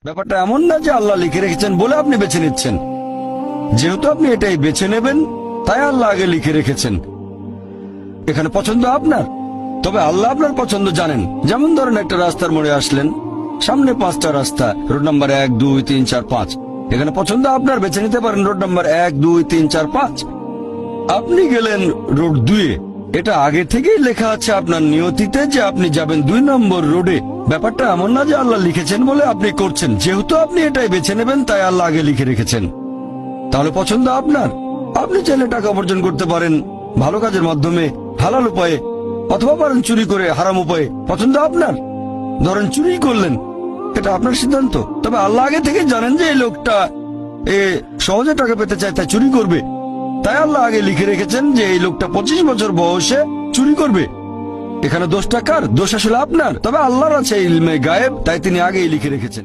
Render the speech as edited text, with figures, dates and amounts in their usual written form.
ব্যাপারটা এমন না যে আল্লাহ লিখে রেখেছেন বলে আপনি বেছে নিচ্ছেন। যেহেতু আপনি এটাই বেছে নেবেন, তাই আল্লাহ আগে লিখে রেখেছেন। এখানে পছন্দ আপনার, তবে আল্লাহ আপনার পছন্দ জানেন। যেমন ধরেন একটা রাস্তার মোড়ে আসলেন, সামনে 5টা রাস্তা, রোড নাম্বার 1, 2, 3, 4, 5। এখানে পছন্দ আপনার, বেছে নিতে পারেন রোড নাম্বার 1, 2, 3, 4, 5। আপনি গেলেন রোড 2-এ। এটা আগে থেকেই লেখা আছে আপনার নিয়তিতে যে আপনি যাবেন 2 নম্বর রোডে। ব্যাপারটা এমন না যে আল্লাহ লিখেছেন বলে আপনি করছেন। যেহেতু আপনি এটাই বেছে নেবেন, তাই আল্লাহ আগে লিখে রেখেছেন। তাহলে পছন্দ আপনার। আপনি চাইলে টাকা উপার্জন করতে পারেন ভালো কাজের মাধ্যমে, হালাল উপায়ে, অথবা পারেন চুরি করে হারাম উপায়ে। পছন্দ আপনার। ধরেন চুরি করলেন, এটা আপনার সিদ্ধান্ত। তবে আল্লাহ আগে থেকে জানেন যে এই লোকটা সহজে টাকা পেতে চায়, তাই চুরি করবে। তাই আল্লাহ আগে লিখে রেখেছেন যে এই লোকটা 25 বছর বয়সে চুরি করবে। এখানে দোষটা কার? দোষ আসলে আপনার। তবে আল্লাহর আছে ইলমে গায়েব, তাই তিনি আগেই লিখে রেখেছেন।